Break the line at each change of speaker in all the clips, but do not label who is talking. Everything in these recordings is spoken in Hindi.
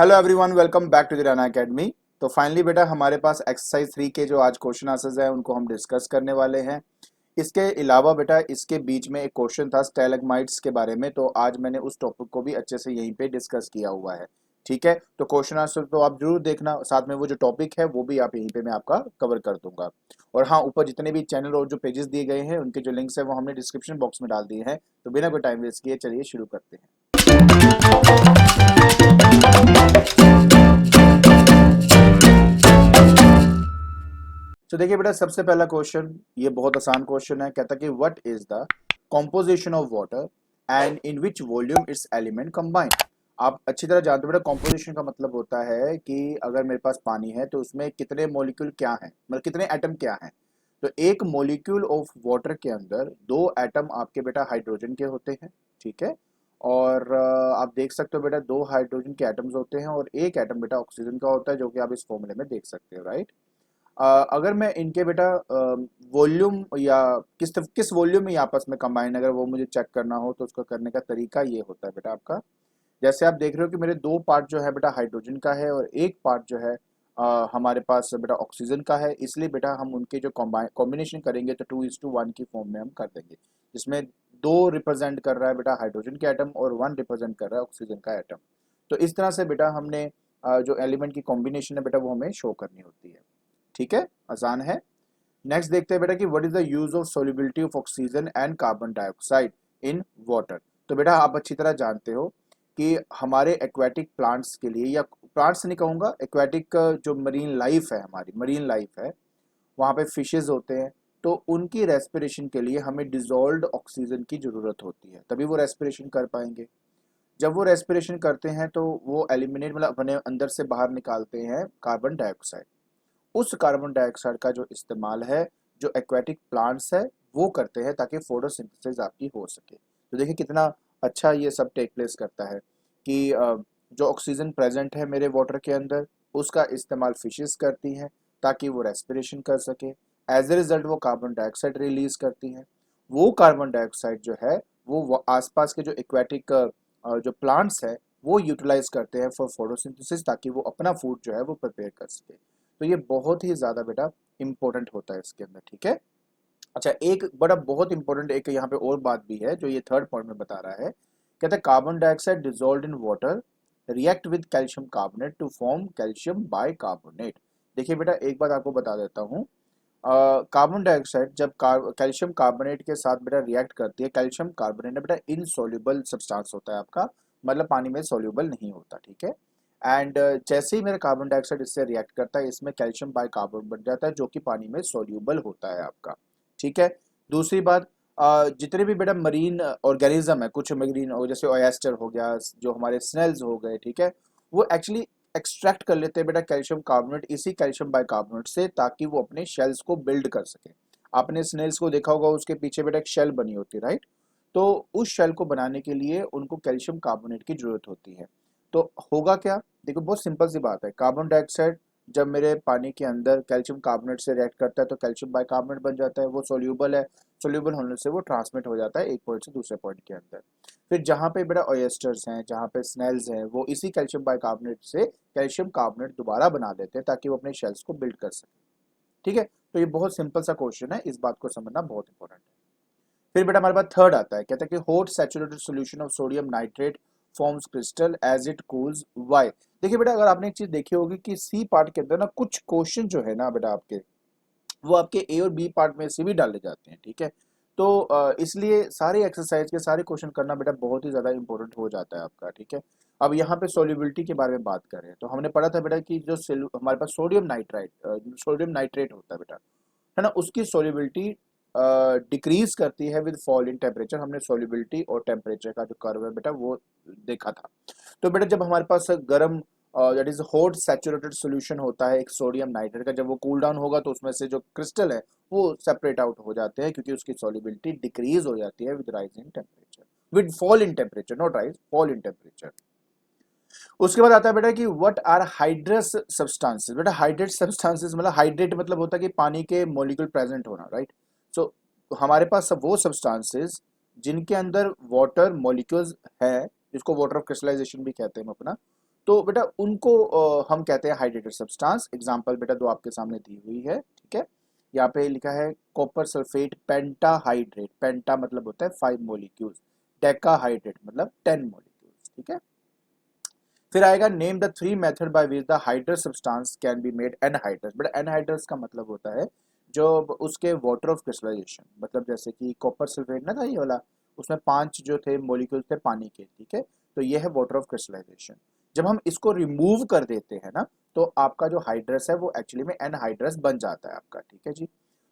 Hello everyone, welcome back to the Rana academy. तो फाइनली बेटा हमारे पास एक्सरसाइज 3 के जो आज क्वेश्चन आंसर्स हैं उनको हम डिस्कस करने वाले हैं। इसके अलावा बेटा इसके बीच में एक क्वेश्चन था स्टैलेग्माइट्स के बारे में, तो आज मैंने उस टॉपिक को भी अच्छे से यहीं पे डिस्कस किया हुआ है। ठीक है, तो क्वेश्चन आंसर तो आप जरूर देखना, साथ में वो जो टॉपिक है वो भी आप यहीं पे मैं आपका कवर कर दूंगा। और हाँ, ऊपर जितने भी चैनल और जो पेजेस दिए गए हैं उनके जो लिंक्स है वो हमने डिस्क्रिप्शन बॉक्स में डाल दिए हैं। तो बिना कोई टाइम वेस्ट किए चलिए शुरू करते हैं। तो देखिए बेटा, सबसे पहला क्वेश्चन ये बहुत आसान क्वेश्चन है। कहता कि what is the composition of water and in which volume it's element combined. आप अच्छी तरह जानते हो बेटा, कॉम्पोजिशन का मतलब होता है कि अगर मेरे पास पानी है तो उसमें कितने मॉलिक्यूल क्या हैं, मतलब कितने एटम क्या हैं। तो एक मॉलिक्यूल ऑफ वाटर के अंदर दो एटम आपके बेटा हाइड्रोजन के होते हैं। ठीक है, और आप देख सकते हो बेटा दो हाइड्रोजन के एटम्स होते हैं और एक एटम बेटा ऑक्सीजन का होता है, जो कि आप इस फॉर्मूले में देख सकते हो, राइट। अगर मैं इनके बेटा वॉल्यूम या किस वॉल्यूम में आपस में कंबाइन अगर वो मुझे चेक करना हो तो उसका करने का तरीका ये होता है बेटा आपका। जैसे आप देख रहे हो कि मेरे दो पार्ट जो है बेटा हाइड्रोजन का है और एक पार्ट जो है हमारे पास बेटा ऑक्सीजन का है, इसलिए बेटा हम उनके जो कॉम्बिनेशन करेंगे तो 2:1 की फॉर्म में हम कर देंगे, जिसमें दो रिप्रेजेंट कर रहा है बेटा हाइड्रोजन के एटम और वन रिप्रेजेंट कर रहा है ऑक्सीजन का एटम। तो इस तरह से बेटा हमने जो एलिमेंट की कॉम्बिनेशन है बेटा वो हमें शो करनी होती है। ठीक है, आसान है। नेक्स्ट देखते हैं बेटा कि what is the use of solubility of oxygen and carbon dioxide in water. तो बेटा आप अच्छी तरह जानते हो कि हमारे एक्वेटिक प्लांट्स के लिए, या प्लांट्स नहीं कहूँगा, एक्वेटिक जो मरीन लाइफ है, हमारी मरीन लाइफ है, वहाँ पे फिशेज होते हैं, तो उनकी रेस्पिरेशन के लिए हमें डिजोल्व्ड ऑक्सीजन की ज़रूरत होती है, तभी वो रेस्पिरेशन कर पाएंगे। जब वो रेस्पिरेशन करते हैं तो वो एलिमिनेट मतलब अपने अंदर से बाहर निकालते हैं कार्बन डाइऑक्साइड। उस कार्बन डाइऑक्साइड का जो इस्तेमाल है जो एक्वेटिक प्लांट्स है वो करते हैं ताकि फोटोसिंथेसिस आपकी हो सके। तो देखिए कितना अच्छा ये सब टेक प्लेस करता है कि जो ऑक्सीजन प्रेजेंट है मेरे वाटर के अंदर उसका इस्तेमाल फिशेस करती हैं ताकि वो रेस्पिरेशन कर सके। एज ए रिजल्ट वो कार्बन डाइऑक्साइड रिलीज करती हैं। वो कार्बन डाइऑक्साइड जो है वो आसपास के जो एक्वेटिक जो प्लांट्स है वो यूटिलाइज करते हैं फॉर फोटोसिंथेसिस, ताकि वो अपना फूड जो है वो प्रिपेयर कर सके। तो ये बहुत ही ज़्यादा बेटा इंपॉर्टेंट होता है इसके अंदर। ठीक है, अच्छा एक बड़ा बहुत इंपॉर्टेंट एक यहाँ पे और बात भी है जो ये थर्ड पॉइंट में बता रहा है। कहता है carbon dioxide dissolve in water react with calcium carbonate to form calcium bicarbonate. देखिए बेटा एक बात आपको बता देता हूँ, कार्बन डाइऑक्साइड जब कैल्शियम कार्बोनेट के साथ बेटा रिएक्ट करती है, कैल्शियम कार्बोनेट बेटा इनसॉल्युबल सब्सटेंस होता है आपका, मतलब पानी में सॉल्युबल नहीं होता। ठीक है, एंड जैसे ही मेरा कार्बन डाइऑक्साइड इससे रिएक्ट करता है इसमें कैल्शियम बाइकार्बोनेट बन जाता है जो कि पानी में सॉल्युबल होता है आपका। ठीक है, दूसरी बात, जितने भी बेटा मरीन ऑर्गेनिज्म है, कुछ मरीन जैसे ओएस्टर हो गया, जो हमारे स्नेल्स हो गए, ठीक है, वो एक्चुअली एक्सट्रैक्ट कर लेते हैं बेटा कैल्शियम कार्बोनेट इसी कैल्शियम बाइकार्बोनेट से ताकि वो अपने शेल्स को बिल्ड कर सके। आपने स्नेल्स को देखा होगा, उसके पीछे बेटा एक शेल बनी होती है, राइट। तो उस शेल को बनाने के लिए उनको कैल्शियम कार्बोनेट की जरूरत होती है। तो होगा क्या, देखो बहुत सिंपल सी बात है, कार्बन डाइऑक्साइड जब मेरे पानी के अंदर कैल्शियम कार्बोनेट से रिएक्ट करता है तो कैल्शियम बाइकार्बोनेट बन जाता है, वो सोल्यूबल है। सोल्यूबल होने से वो ट्रांसमिट हो जाता है एक पॉइंट से दूसरे पॉइंट के अंदर। फिर जहाँ पे बेटा ऑयस्टर्स हैं, जहाँ पे स्नेल्स हैं, वो इसी कैल्शियम बाइकार्बोनेट से कैल्शियम कार्बोनेट दोबारा बना देते हैं ताकि वो अपने शेल्स को बिल्ड कर सके। ठीक है, तो ये बहुत सिंपल सा क्वेश्चन है, इस बात को समझना बहुत इंपॉर्टेंट है। फिर बेटा हमारे पास थर्ड आता है, कहता है कि hot saturated solution of sodium nitrate forms crystal as it cools why. देखिए बेटा अगर आपने एक चीज देखी होगी कि सी पार्ट के अंदर ना कुछ क्वेश्चन जो है ना बेटा आपके, वो आपके ए और बी पार्ट में से भी डाले जाते हैं। ठीक है, तो इसलिए सारे एक्सरसाइज के सारे क्वेश्चन करना बेटा बहुत ही ज्यादा इंपॉर्टेंट हो जाता है आपका। ठीक है, अब यहाँ पे सोल्यूबिलिटी के बारे में बात करें तो हमने पढ़ा था बेटा कि जो हमारे पास सोडियम नाइट्रेट होता है बेटा, है ना, उसकी सोल्यूबिलिटी डिक्रीज करती है विद फॉल इन टेम्परेचर। हमने सोल्यूबिलिटी और टेम्परेचर का जो कर्व है बेटा वो देखा था। तो बेटा जब हमारे पास गर्म that is hot saturated solution होता है एक सोडियम नाइट्रेट का, जब वो कूल डाउन होगा तो उसमें से जो क्रिस्टल है वो सेपरेट आउट हो जाते हैं क्योंकि उसकी सोल्यूबिलिटी डिक्रीज हो जाती है with rise in temperature, with fall in temperature, not rise, fall in temperature. उसके बाद आता है बेटा कि व्हाट आर हाइड्रस सब्सटेंसेस। बेटा हाइड्रेट सब्सटेंसेस मतलब हाइड्रेट मतलब होता है कि पानी के मॉलिक्यूल प्रेजेंट होना, राइट। सो हमारे पास सब वो सब्सटेंसेस जिनके अंदर वाटर मॉलिक्यूल्स है, जिसको वाटर ऑफ क्रिस्टलाइजेशन भी कहते हैं हम अपना, तो बेटा उनको हम कहते हैं हाइड्रेटेड सब्सटेंस। एग्जांपल बेटा दो आपके सामने दी हुई है, ठीक है। यहाँ पे लिखा है कॉपर सल्फेट पेंटाहाइड्रेट, पेंटा मतलब होता है 5 मॉलिक्यूल्स, डेकाहाइड्रेट मतलब 10 मॉलिक्यूल्स, ठीक है। फिर आएगा name the 3 method by which the hydrous substance can be made anhydrous. बेटा एनहाइड्रस का मतलब होता है जो उसके वाटर ऑफ क्रिस्टलाइजेशन, मतलब जैसे कि कॉपर सल्फेट ना था ये वाला, उसमें 5 जो थे मॉलिक्यूल्स थे पानी के, ठीक है। तो ये है वाटर ऑफ क्रिस्टलाइजेशन। जब हम इसको रिमूव कर देते हैं ना, तो आपका जो हाइड्रस है वो एक्चुअली में एनहाइड्रस बन जाता है आपका, ठीक है जी।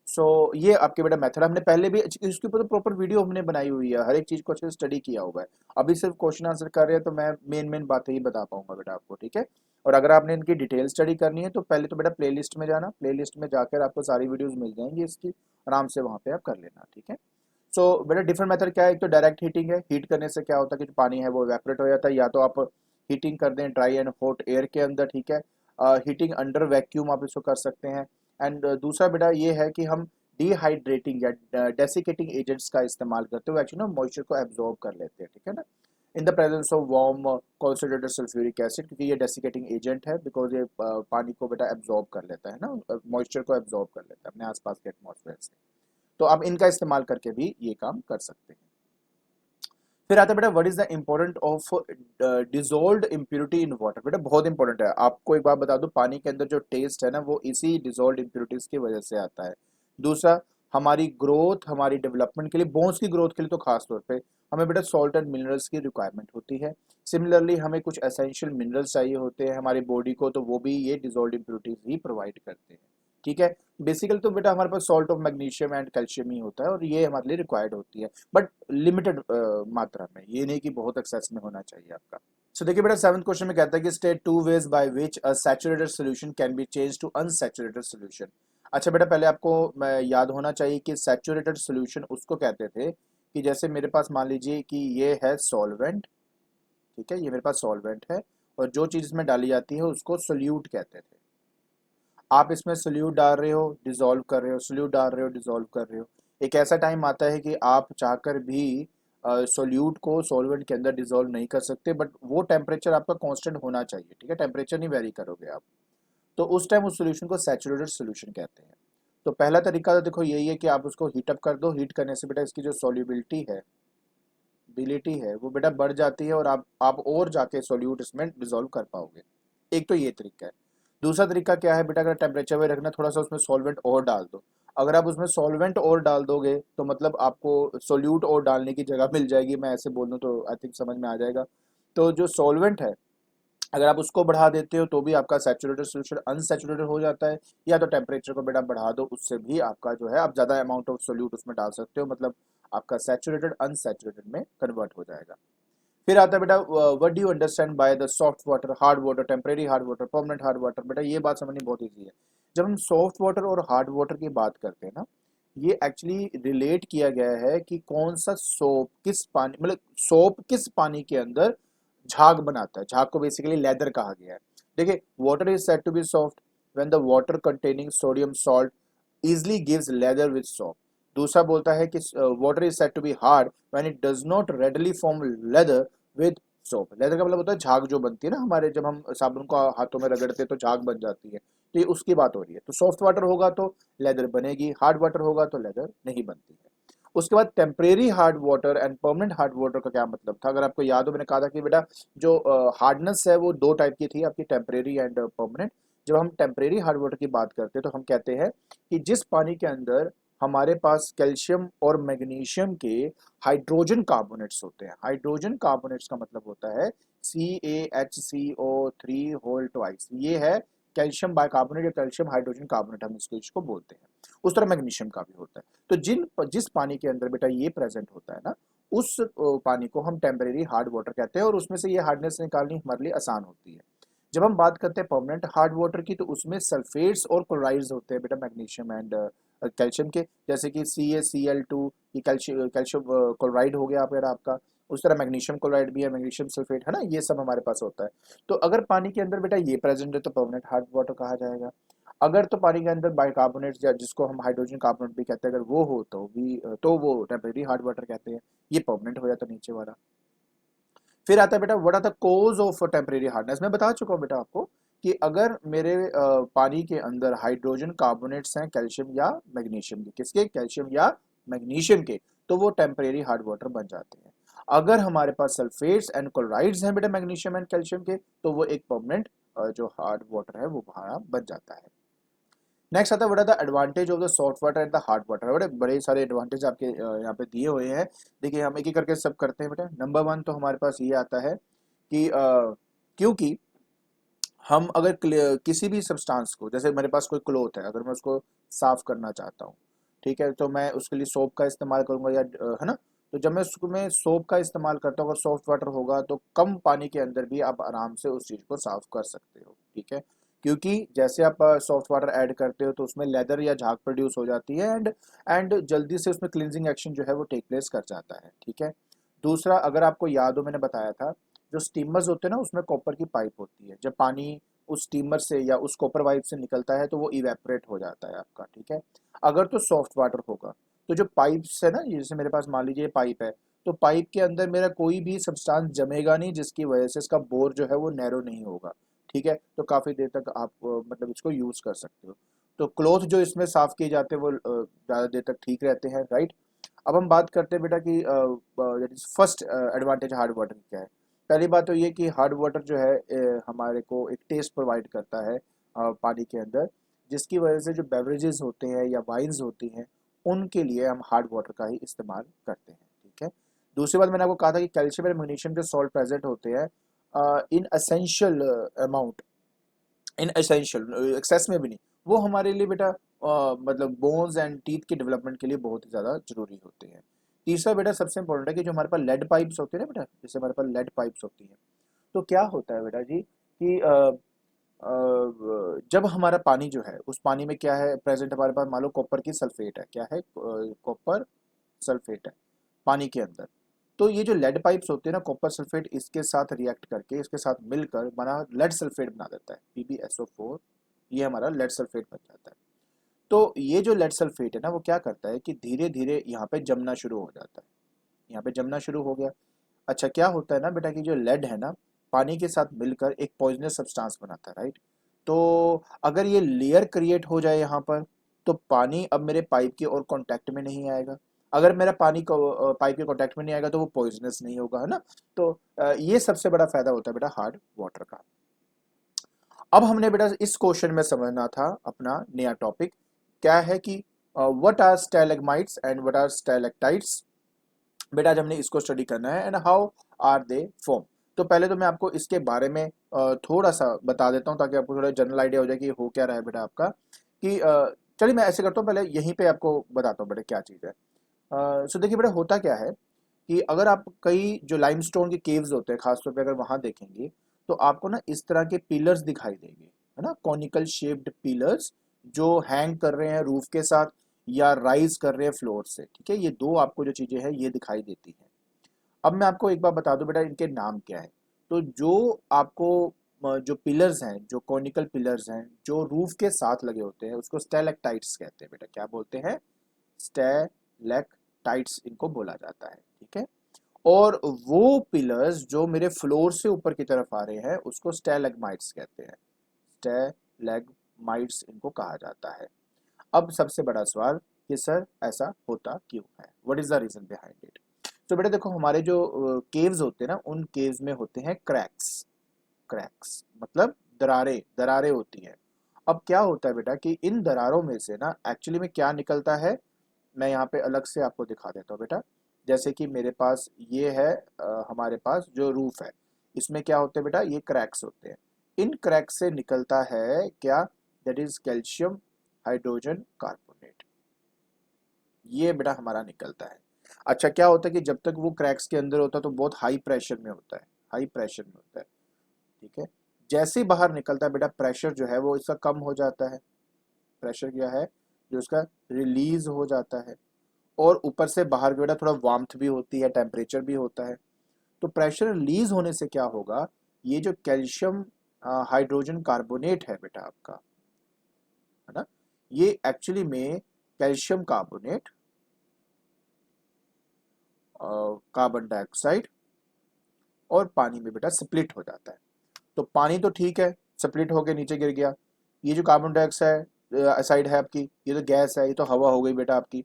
सो ये आपके बेटा मेथड, हमने पहले भी इसके ऊपर तो प्रॉपर वीडियो हमने बनाई हुई है, हर एक चीज को अच्छे से स्टडी किया हुआ है। अभी सिर्फ क्वेश्चन आंसर कर रहे हैं तो मैं मेन मेन बातें ही बता पाऊंगा बेटा आपको, ठीक है। और अगर आपने इनकी डिटेल स्टडी करनी है तो पहले तो बेटा प्लेलिस्ट में जाना, प्लेलिस्ट में जाकर आपको सारी वीडियोस मिल जाएंगी इसकी, आराम से वहां पे आप कर लेना, ठीक है। सो बेटा डिफरेंट मेथड क्या है, एक तो डायरेक्ट हीटिंग है, हीट करने से क्या होता है कि जो पानी है वो इवेपोरेट हो जाता है, या तो आप हीटिंग कर दें ड्राई एंड हॉट एयर के अंदर, ठीक है। हीटिंग अंडर वैक्यूम आप इसको कर सकते हैं। एंड दूसरा बेटा ये है कि हम डिहाइड्रेटिंग या डेसिकेटिंग एजेंट्स का इस्तेमाल करते हुए एक्चुअली ना मॉइस्चर को एब्जॉर्ब कर लेते हैं, ठीक है ना, in the presence of warm concentrated sulphuric acid, क्योंकि ये डेसिकेटिंग एजेंट है, बिकॉज ये पानी को बेटा एब्जॉर्ब कर लेता है ना, मॉइस्चर को एब्जॉर्ब कर लेता है अपने आसपास के एटमॉस्फेयर से। तो आप इनका इस्तेमाल करके भी ये काम कर सकते हैं। फिर आता है बेटा what is the important of dissolved impurity in water. बेटा बहुत इंपॉर्टेंट है, आपको एक बात बता दूं, पानी के अंदर जो टेस्ट है ना वो इसी डिजोल्व्ड इम्प्योरिटीज की वजह से आता है। दूसरा, हमारी ग्रोथ, हमारी डेवलपमेंट के लिए, बोन्स की ग्रोथ के लिए तो खास तौर पे हमें बेटा सॉल्ट एंड मिनरल्स की रिक्वायरमेंट होती है। सिमिलरली हमें कुछ एसेंशियल मिनरल्स चाहिए होते हैं हमारी बॉडी को, तो वो भी ये डिजोल्व्ड इम्प्योरिटीज ही प्रोवाइड करते हैं, ठीक है। बेसिकली तो बेटा हमारे पास salt of magnesium and calcium ही होता है और ये हमारे लिए रिक्वायर्ड होती है, बट लिमिटेड मात्रा में, ये नहीं कि बहुत एक्सेस में होना चाहिए आपका। सो देखिए बेटा 7th क्वेश्चन में कहता है कि state 2 ways by which a saturated solution can be change to unsaturated solution. अच्छा बेटा पहले आपको मैं याद होना चाहिए कि सैचुरेटेड सॉल्यूशन उसको कहते थे कि जैसे मेरे पास मान लीजिए कि ये है सॉल्वेंट, ठीक है, ये मेरे पास सॉल्वेंट है और जो चीज इसमें डाली जाती है उसको सोल्यूट कहते थे। आप इसमें सोल्यूट डाल रहे हो, डिसॉल्व कर रहे हो, सोल्यूट डाल रहे हो, डिसॉल्व कर रहे हो। एक ऐसा टाइम आता है कि आप चाहकर भी सोल्यूट को सॉल्वेंट के अंदर डिसॉल्व नहीं कर सकते, बट वो टेम्परेचर आपका कांस्टेंट होना चाहिए, ठीक है, टेम्परेचर नहीं वेरी करोगे आप। तो उस टाइम उस सोल्यूशन को सैचुरेटेड सोल्यूशन कहते हैं। तो पहला तरीका तो देखो यही है कि आप उसको हीट अप कर दो, हीट करने से बेटा इसकी जो सॉल्युबिलिटी है, बिलिटी है, वो बेटा बढ़ जाती है और आप और जाके सोल्यूट इसमें डिसॉल्व कर पाओगे। एक तो ये तरीका है। दूसरा तरीका क्या है बेटा, अगर टेम्परेचर में रखना, थोड़ा सा उसमें सॉल्वेंट और डाल दो। अगर आप उसमें सॉल्वेंट और डाल दोगे तो मतलब आपको सोल्यूट और डालने की जगह मिल जाएगी, मैं ऐसे बोल दूं तो आई थिंक समझ में आ जाएगा। तो जो सॉल्वेंट है अगर आप उसको बढ़ा देते हो तो भी आपका सैचुरेटेड सोल्यूशन अनसैचुरेटेड हो जाता है, या तो टेम्परेचर को बेटा बढ़ा दो, उससे भी आपका जो है आप ज़्यादा अमाउंट ऑफ सोल्यूट उसमें डाल सकते हो, मतलब आपका सैचुरेटेड अनसैचुरेटेड में कन्वर्ट हो जाएगा। फिर आता है बेटा what do you understand by the soft water, hard water, temporary hard water, permanent hard water. बेटा ये बात समझनी बहुत ईजी है। जब हम सॉफ्ट वाटर और हार्ड वाटर की बात करते हैं ना, ये एक्चुअली रिलेट किया गया है कि कौन सा सोप किस पानी, मतलब सोप किस पानी के अंदर झाग बनाता है। झाग को बेसिकली लेदर कहा गया है। देखिए water is said to be soft when the water containing sodium salt easily gives leather with soap। दूसरा बोलता है कि water is said to be hard when it does not readily form leather with soap। Leather का मतलब होता है झाग जो बनती है ना हमारे, जब हम साबुन को हाथों में रगड़ते हैं तो झाग बन जाती है, तो ये उसकी बात हो रही है। तो सॉफ्ट वाटर होगा तो लेदर बनेगी, हार्ड वाटर होगा तो लेदर नहीं बनती है। उसके बाद temporary hard water and permanent hard water का क्या मतलब था, अगर आपको याद हो मैंने कहा था कि बेटा जो हार्डनेस है वो दो टाइप की थी आपकी, टेम्परेरी एंड परमानेंट। जब हम टेम्परेरी हार्ड वाटर की बात करते हैं तो हम कहते हैं कि जिस पानी के अंदर हमारे पास कैल्शियम और मैग्नीशियम के हाइड्रोजन कार्बोनेट्स होते हैं। हाइड्रोजन कार्बोनेट्स का मतलब होता है CaHCO3 होल ट्वाइस, ये है कैल्शियम बाइकार्बोनेट या कैल्शियम हाइड्रोजन कार्बोनेट, हम इसको बोलते हैं। उस तरह मैग्नीशियम का भी होता है। तो जिस पानी के अंदर बेटा ये प्रेजेंट होता है ना, उस पानी को हम टेम्परेरी हार्ड वाटर कहते हैं और उसमें से ये हार्डनेस निकालनी हमारे लिए आसान होती है। जब हम बात करते हैं परमानेंट हार्ड वाटर की, तो उसमें सल्फेट्स और क्लोराइड्स होते हैं बेटा, मैग्नीशियम एंड कैल्शियम के, जैसे कि CaCl2, ये कैल्शियम कैल्शियम क्लोराइड हो गया फिर आपका। उस तरह मैग्नीशियम क्लोराइड भी है, मैग्नीशियम सल्फेट है ना, ये सब हमारे पास होता है। तो अगर पानी के अंदर बेटा ये प्रेजेंट है तो परमानेंट हार्ड वाटर कहा जाएगा। अगर तो पानी के अंदर बाइकार्बोनेट्स या जिसको हम हाइड्रोजन कार्बोनेट भी कहते हैं, अगर वो हो तो भी तो वो टेम्परेरी हार्ड वाटर कहते हैं। ये परमानेंट हो जाता नीचे वाला। फिर आता है बेटा what are the cause of temporary hardness. मैं बता चुका हूँ बेटा आपको कि अगर मेरे पानी के अंदर हाइड्रोजन कार्बोनेट्स हैं कैल्शियम या मैग्नीशियम के, किसके, कैल्शियम या मैग्नीशियम के, तो वो टेम्परेरी हार्ड वाटर बन जाते हैं। अगर हमारे पास सल्फेट्स एंड क्लोराइड्स हैं बेटा मैग्नीशियम एंड कैल्शियम के, तो वो एक परमानेंट जो हार्ड वाटर है वो हमारा बन जाता है। नेक्स्ट आता है what are the advantage of the soft water and the hard water. बड़े बड़े सारे एडवांटेज आपके यहाँ पे दिए हुए हैं। देखिए हम एक एक करके सब करते हैं बेटा। नंबर वन तो हमारे पास ये आता है कि क्योंकि हम अगर किसी भी सब्सटेंस को, जैसे मेरे पास कोई क्लोथ है, अगर मैं उसको साफ करना चाहता हूँ, ठीक है, तो मैं उसके लिए सोप का इस्तेमाल करूंगा या है ना। तो जब मैं उसमें सोप का इस्तेमाल करता हूँ, अगर सॉफ्ट वाटर होगा तो कम पानी के अंदर भी आप आराम से उस चीज़ को साफ कर सकते हो, ठीक है। क्योंकि जैसे आप सॉफ्ट वाटर ऐड करते हो तो उसमें लेदर या झाग प्रोड्यूस हो जाती है एंड जल्दी से उसमें क्लिनजिंग एक्शन जो है वो टेक प्लेस कर जाता है, ठीक है। दूसरा, अगर आपको याद हो मैंने बताया था, जो स्टीमर्स होते हैं ना उसमें कॉपर की पाइप होती है, जब पानी उस स्टीमर से या उस कॉपर पाइप से निकलता है तो वो इवेपोरेट हो जाता है आपका, ठीक है। अगर तो सॉफ्ट वाटर होगा तो जो पाइप्स है ना, जैसे मेरे पास मान लीजिए पाइप है, तो पाइप के अंदर मेरा कोई भी सब्सटेंस जमेगा नहीं जिसकी वजह से इसका बोर जो है वो नैरो नहीं होगा, ठीक है। तो काफ़ी देर तक आप मतलब इसको यूज़ कर सकते हो। तो क्लॉथ जो इसमें साफ़ किए जाते हैं वो ज़्यादा देर तक ठीक रहते हैं, राइट। अब हम बात करते हैं बेटा कि फर्स्ट एडवांटेज हार्ड वाटर की क्या है। पहली बात तो ये कि हार्ड वाटर जो है हमारे को एक टेस्ट प्रोवाइड करता है पानी के अंदर, जिसकी वजह से जो बेवरेजेस होते हैं या वाइन्स होती हैं उनके लिए हम हार्ड वाटर का ही इस्तेमाल करते हैं, ठीक है। दूसरी बात मैंने आपको कहा था कि कैल्शियम और मैग्नीशियम के सॉल्ट प्रेजेंट होते हैं इन असेंशियल अमाउंट, इन एसेंशियल एक्सेस में भी नहीं, वो हमारे लिए बेटा मतलब बोन्स एंड टीथ के डेवलपमेंट के लिए बहुत ही ज़्यादा जरूरी होते हैं। तीसरा बेटा सबसे इंपॉर्टेंट है कि जो हमारे पास लेड पाइप्स होते हैं ना बेटा, जैसे हमारे पास लेड पाइप्स होती हैं, तो क्या होता है बेटा जी कि जब हमारा पानी जो है उस पानी में क्या है प्रेजेंट, हमारे पास मान लो कॉपर की सल्फेट है, क्या है, कॉपर सल्फेट है पानी के अंदर। तो ये जो लेड पाइप्स होते हैं ना, कॉपर सल्फेट इसके साथ रिएक्ट करके इसके साथ मिलकर बना लेड सल्फेट बना देता है, PbSO4। ये हमारा लेड सल्फेट बन जाता है। तो ये जो लेड सल्फेट है ना वो क्या करता है कि धीरे धीरे यहाँ पे जमना शुरू हो जाता है, यहाँ पे जमना शुरू हो गया। अच्छा, क्या होता है ना बेटा कि जो लेड है ना पानी के साथ मिलकर एक पॉइजनस सब्सटेंस बनाता है, राइट। तो अगर ये लेयर क्रिएट हो जाए यहाँ पर, तो पानी अब मेरे पाइप के और कांटेक्ट में नहीं आएगा। अगर मेरा पानी को पाइप के कांटेक्ट में नहीं आएगा तो वो पॉइजनस नहीं होगा, है ना। तो ये सबसे बड़ा फायदा होता है बेटा हार्ड वाटर का। अब हमने बेटा इस क्वेश्चन में समझना था अपना नया टॉपिक क्या है कि what are stalagmites and what are stalactites. बेटा आज हमने इसको स्टडी करना है and how are they form. तो पहले तो मैं आपको इसके बारे में थोड़ा सा बता देता हूँ ताकि आपको थोड़ा जनरल आइडिया हो जाए कि हो क्या रहा है बेटा आपका कि चलिए मैं ऐसे करता हूँ, पहले यहीं पे आपको बताता हूँ बेटा क्या चीज़ है। सो देखिए बेटा होता क्या है कि अगर आप कई जो लाइमस्टोन के केव्स होते हैं खासतौर पे अगर वहां देखेंगे तो आपको ना इस तरह के पिलर्स दिखाई देंगे, है ना, कॉनिकल शेप्ड पिलर्स जो हैंग कर रहे हैं रूफ के साथ या राइज कर रहे हैं फ्लोर से, ठीक है। ये दो आपको जो चीजें हैं ये दिखाई देती हैं। अब मैं आपको एक बार बता दूं बेटा इनके नाम क्या है। तो जो आपको जो पिलर्स हैं, जो कॉनिकल पिलर्स हैं जो रूफ के साथ लगे होते हैं उसको स्टैलेक्टाइट्स कहते हैं बेटा। क्या बोलते हैं? स्टैलेक्टाइट्स इनको बोला जाता है, ठीक है। और वो पिलर्स जो मेरे फ्लोर से ऊपर की तरफ आ रहे हैं उसको स्टैलेग्माइट्स कहते हैं। स्टैलेग्माइट्स इनको कहा जाता है। अब सबसे बड़ा सवाल कि सर ऐसा होता क्यों है, what is the reason behind it. तो बेटा देखो हमारे जो केव्स होते हैं ना उन केव्स में होते हैं क्रैक्स। क्रैक्स मतलब दरारें, दरारें होती हैं। अब क्या होता है बेटा कि इन दरारों में से ना एक्चुअली में क्या निकलता है, मैं यहाँ पे अलग से आपको दिखा देता हूँ बेटा। जैसे कि मेरे पास ये है हमारे पास जो रूफ है इसमें क्या होते हैं बेटा, ये क्रैक्स होते हैं। इन क्रैक्स से निकलता है क्या, that is calcium hydrogen carbonate, ये बेटा हमारा निकलता है। अच्छा, क्या होता है कि जब तक वो क्रैक्स के अंदर होता है तो बहुत हाई प्रेशर में होता है, हाई प्रेशर में होता है, ठीक है। जैसे ही बाहर निकलता है बेटा प्रेशर जो है वो इसका कम हो जाता है। प्रेशर क्या है जो इसका रिलीज हो जाता है। और ऊपर से बाहर बेटा थोड़ा वार्मथ भी होती है, टेम्परेचर भी होता है। तो प्रेशर रिलीज होने से क्या होगा, ये जो कैल्शियम हाइड्रोजन कार्बोनेट है बेटा आपका, है ना, ये एक्चुअली में कैल्शियम कार्बोनेट, कार्बन डाइऑक्साइड और पानी में बेटा स्प्लिट हो जाता है। तो पानी तो ठीक है, स्प्लिट होकर नीचे गिर गया। ये जो कार्बन डाइऑक्साइड है आपकी, ये तो गैस है, ये तो हवा हो गई बेटा आपकी।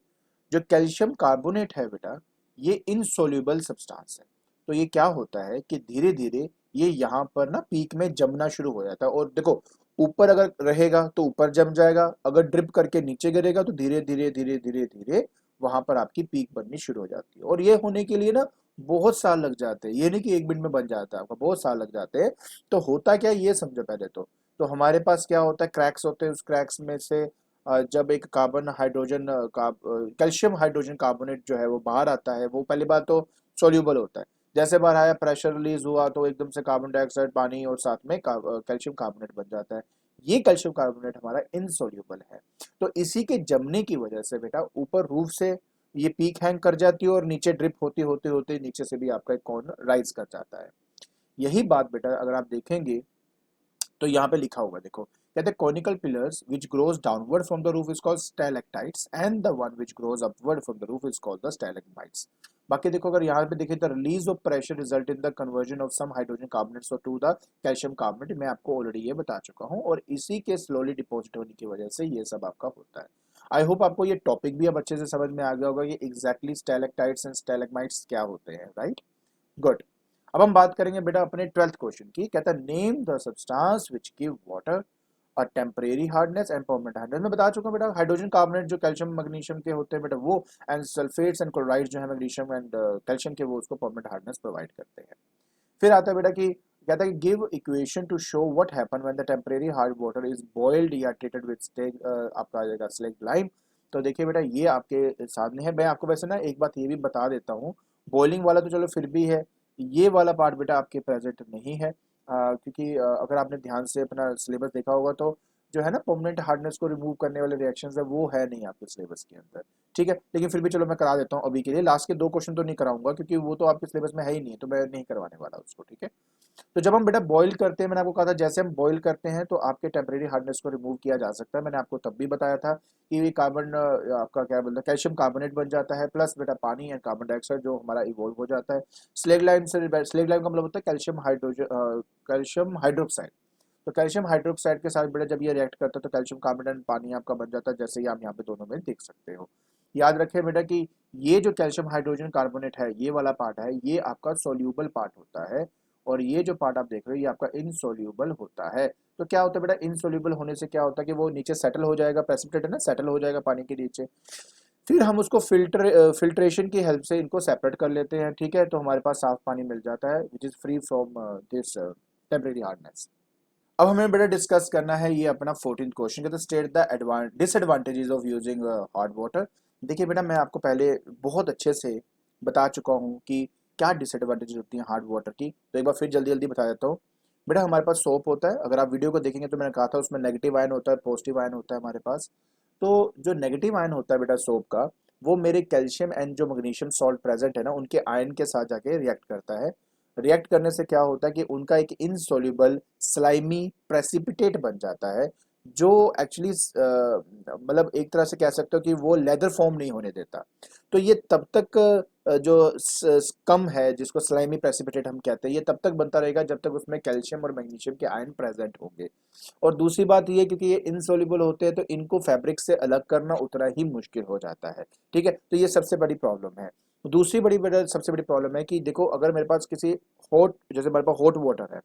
जो कैल्शियम कार्बोनेट है बेटा, ये इनसोल्यूबल सब्सटेंस है। तो ये क्या होता है कि धीरे धीरे ये यहाँ पर ना पीक में जमना शुरू हो जाता है। और देखो, ऊपर अगर रहेगा तो ऊपर जम जाएगा, अगर ड्रिप करके नीचे गिरेगा तो धीरे धीरे धीरे धीरे धीरे वहां पर आपकी पीक बननी शुरू हो जाती है। और ये होने के लिए ना बहुत साल लग जाते हैं, ये नहीं कि एक मिनट में बन जाता है आपका, बहुत साल लग जाते हैं। तो होता क्या है ये समझो पहले तो हमारे पास क्या होता है, क्रैक्स होते हैं। उस क्रैक्स में से जब एक carbon hydrogen calcium hydrogen carbonate जो है वो बाहर आता है, वो पहली बात तो सोल्यूबल होता है। जैसे बाहर आया, प्रेशर रिलीज हुआ तो एकदम से कार्बन डाइऑक्साइड, पानी और साथ में कैल्शियम कार्बोनेट बन जाता है। ये कैल्शियम कार्बोनेट हमारा इनसोल्यूबल है। तो इसी के जमने की वजह से बेटा ऊपर रूफ से ये पीक हैंग कर जाती है और नीचे ड्रिप होते होते होते नीचे से भी आपका एक कॉर्नर राइज कर जाता है। यही बात बेटा अगर आप देखेंगे तो यहाँ पे लिखा होगा, देखो कहते हैं conical pillars which grows downward from the roof is called stalactites and the one which grows upward from the roof is called the stalagmites। बाकी देखो अगर यहाँ पे देखें तो release of pressure result in the conversion of some hydrogen carbonates to the calcium carbonate, मैं आपको ऑलरेडी ये बता चुका हूँ। और इसी के स्लोली डिपॉजिट होने की वजह से ये सब आपका होता है। आई होप आपको ये टॉपिक भी अब अच्छे से समझ में आ गया होगा कि एग्जैक्टली स्टैलेक्टाइट्स एंड स्टैलेग्माइट्स क्या होते हैं, राइट। गुड। अब हम बात करेंगे बेटा अपने 12th क्वेश्चन की। कहता है name the substance which give water a temporary hardness and permanent hardness. मैं बता चुका हूं बेटा, हाइड्रोजन कार्बोनेट जो कैल्शियम मैग्नीशियम के होते हैं बेटा वो, एंड सल्फेट्स एंड क्लोराइड जो है मैग्नीशियम एंड कैल्शियम के, वो उसको परमानेंट हार्डनेस प्रोवाइड करते हैं। फिर आता है बेटा कि कहता है give equation two show what happen when the temporary hard water is boiled या ट्रीटेड विद आपका आ जाएगा स्लेग लाइम। तो देखिए बेटा ये आपके सामने है। मैं आपको वैसे ना एक बात ये भी बता देता हूँ, बॉइलिंग वाला तो चलो फिर भी है, ये वाला पार्ट बेटा आपके प्रेजेंट नहीं है। क्योंकि अगर आपने ध्यान से अपना सिलेबस देखा होगा तो जो है ना परमानेंट हार्डनेस को रिमूव करने वाले रिएक्शंस है वो है नहीं आपके सिलेबस के अंदर, ठीक है। लेकिन फिर भी चलो मैं करा देता हूँ अभी के लिए, लास्ट के 2 क्वेश्चन तो नहीं कराऊंगा क्योंकि वो तो आपके सिलेबस में है ही नहीं, तो मैं नहीं करवाने वाला उसको, ठीक है। तो जब हम बेटा बॉईल करते हैं, मैंने आपको कहा था जैसे हम बॉईल करते हैं तो आपके टेम्परेरी हार्डनेस को रिमूव किया जा सकता है। मैंने आपको तब भी बताया था कि ये कार्बन आपका क्या बोलते हैं कैल्शियम कार्बोनेट बन जाता है, प्लस बेटा पानी एंड कार्बन डाइऑक्साइड जो हमारा इवोल्व हो जाता है। स्लेग लाइम से, स्लेग लाइम का मतलब होता है कैल्शियम हाइड्रोक्साइड। तो कैल्शियम हाइड्रोक्साइड के साथ बेटा जब ये रिएक्ट करता है तो कैल्शियम कार्बोनेट पानी आपका बन जाता है, जैसे ही आप यहाँ पे दोनों में देख सकते हो। याद रखें बेटा कि ये जो कैल्शियम हाइड्रोजन कार्बोनेट है, ये वाला पार्ट है, ये आपका सोल्यूबल पार्ट होता है। और ये जो पार्ट आप देख रहे हो ये आपका इनसोल्यूबल होता है। तो क्या होता है बेटा, इनसोल्यूबल होने से क्या होता है कि वो नीचे सेटल हो जाएगा, प्रेसिपिटेट है ना, सेटल हो जाएगा पानी के नीचे। फिर हम उसको फिल्ट्रेशन की हेल्प से इनको सेपरेट कर लेते हैं, ठीक है। तो हमारे पास साफ पानी मिल जाता है which is free from this temporary hardness. अब हमें बेटा डिस्कस करना है ये अपना 14th क्वेश्चन, कहते state the disadvantages of using hot water. देखिए बेटा मैं आपको पहले बहुत अच्छे से बता चुका हूँ कि क्या डिसएडवांटेजेस होती हैं हार्ड वाटर की, तो एक बार फिर जल्दी जल्दी बता देता हूँ। बेटा हमारे पास सोप होता है, अगर आप वीडियो को देखेंगे तो मैंने कहा था उसमें नेगेटिव आयन होता है, पॉजिटिव आयन होता है हमारे पास। तो जो नेगेटिव आयन होता है बेटा सोप का, वो मेरे कैल्शियम एंड जो मैग्नीशियम सॉल्ट प्रेजेंट है ना उनके आयन के साथ जाके रिएक्ट करता है। रिएक्ट करने से क्या होता है कि उनका एक इनसोल्यूबल स्लाइमी प्रेसिपिटेट बन जाता है, जो एक्चुअली मतलब एक तरह से कह सकते हो कि वो लेदर फॉर्म नहीं होने देता। तो ये तब तक जो कम है, जिसको स्लाइमी प्रेसिपिटेट हम कहते हैं, ये तब तक बनता रहेगा जब तक उसमें कैल्शियम और मैग्नीशियम के आयन प्रेजेंट होंगे। और दूसरी बात ये, क्योंकि ये इनसोल्यूबल होते हैं तो इनको फैब्रिक से अलग करना उतना ही मुश्किल हो जाता है, ठीक है। तो ये सबसे बड़ी प्रॉब्लम है। दूसरी सबसे बड़ी प्रॉब्लम है कि देखो अगर मेरे पास किसी हॉट, जैसे मेरे पास हॉट वाटर है,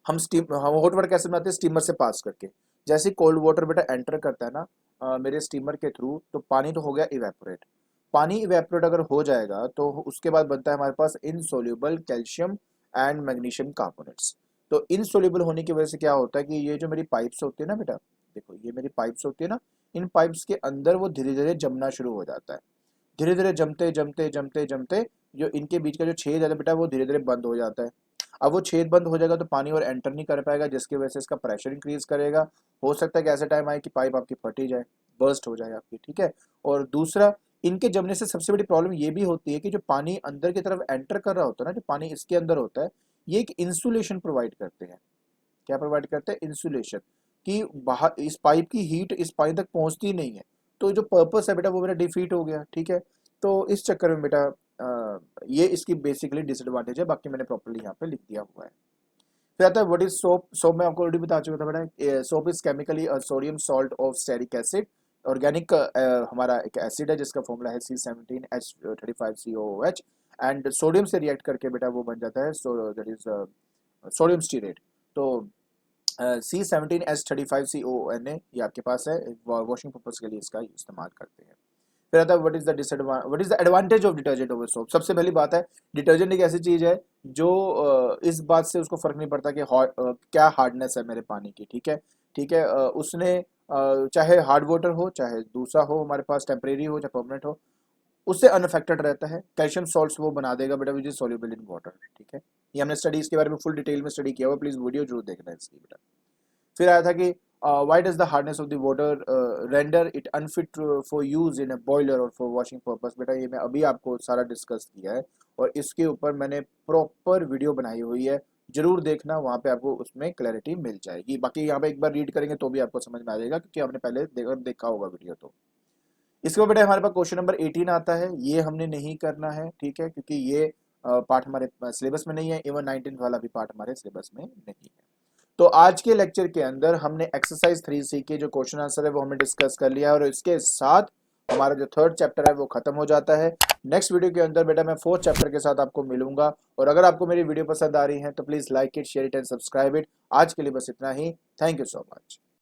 हम हॉट वाटर कैसे बनाते हैं, स्टीमर से पास करके। जैसे कोल्ड वाटर बेटा एंटर करता है ना मेरे स्टीमर के थ्रू, तो पानी तो हो गया इवेपोरेट। पानी इवेपोरेट अगर हो जाएगा तो उसके बाद बनता है हमारे पास insoluble calcium and magnesium carbonates. तो इनसोल्यूबल होने की वजह से क्या होता है कि ये जो मेरी पाइप्स होती है ना बेटा, देखो ये मेरी पाइप्स होती है ना, इन पाइप्स के अंदर वो धीरे धीरे जमना शुरू हो जाता है। धीरे धीरे जमते जमते जमते जमते जो इनके बीच का जो छेद है बेटा वो धीरे धीरे बंद हो जाता है। अब वो छेद बंद हो जाएगा तो पानी और एंटर नहीं कर पाएगा, जिसकी वजह से इसका प्रेशर इंक्रीज करेगा। हो सकता है कि ऐसा टाइम आए कि पाइप आपकी फट ही जाए, बर्स्ट हो जाए आपकी, ठीक है। और दूसरा, इनके जमने से सबसे बड़ी प्रॉब्लम ये भी होती है कि जो पानी अंदर की तरफ एंटर कर रहा होता है ना, जो पानी इसके अंदर होता है, ये एक इंसुलेशन प्रोवाइड करते हैं। क्या प्रोवाइड करते हैं, इंसुलेशन। कि बाहर इस पाइप की हीट इस पानी तक पहुंचती नहीं है, तो जो पर्पस है बेटा वो मेरा डिफीट हो गया, ठीक है। तो इस चक्कर में बेटा ये इसकी बेसिकली डिसएडवांटेज है, बाकी मैंने प्रॉपर्ली यहाँ पे लिख दिया हुआ है। फिर आता है व्हाट इज सोप। सोप में आपको ऑलरेडी बता चुका था बेटा, soap is chemically sodium salt of stearic acid. Organic हमारा एक एसिड है जिसका फॉर्मूला है C17H35COOH, एंड सोडियम से रिएक्ट करके बेटा वो बन जाता है, so that is sodium stearate. तो C17H35COON ये आपके पास है, वॉशिंग पर्पज के लिए इसका इस्तेमाल करते हैं। फिर आता है what is the advantage of detergent over soap. सबसे पहली बात है, डिटर्जेंट एक ऐसी चीज है जो इस बात से उसको फर्क नहीं पड़ता कि क्या हार्डनेस है मेरे पानी की, ठीक है, ठीक है, उसने चाहे हार्ड वाटर हो चाहे दूसरा हो हमारे पास, टेम्परेरी हो चाहे परमानेंट हो, उससे अनअफेक्टेड रहता है। कैल्शियम सॉल्ट्स वो बना देगा बेटा which is soluble in water, ठीक है। ये हमने स्टडी इसके बारे में फुल डिटेल में स्टडी किया हुआ, प्लीज वीडियो जरूर देखना है इसकी बेटा। फिर आया था कि why does the hardness of the water render it unfit for use in a boiler or for washing purpose। बेटा ये मैं अभी आपको सारा डिस्कस किया है और इसके ऊपर मैंने प्रॉपर वीडियो बनाई हुई है, जरूर देखना, वहाँ पे आपको उसमें क्लैरिटी मिल जाएगी। बाकी यहाँ पे एक बार रीड करेंगे तो भी आपको समझ में आ जाएगा क्योंकि हमने पहले देखा होगा वीडियो। तो इसके बाद बेटा हमारे पास क्वेश्चन नंबर 18 आता है, ये हमने नहीं करना है, ठीक है, क्योंकि ये पार्ट हमारे सिलेबस में नहीं है, इवन 19 वाला भी पार्ट हमारे सिलेबस में नहीं है। तो आज के लेक्चर के अंदर हमने एक्सरसाइज 3C के जो क्वेश्चन आंसर है वो हमने डिस्कस कर लिया है और इसके साथ हमारा जो थर्ड चैप्टर है वो खत्म हो जाता है। नेक्स्ट वीडियो के अंदर बेटा मैं फोर्थ चैप्टर के साथ आपको मिलूंगा, और अगर आपको मेरी वीडियो पसंद आ रही है तो please like it, share it and subscribe it. आज के लिए बस इतना ही। Thank you so much.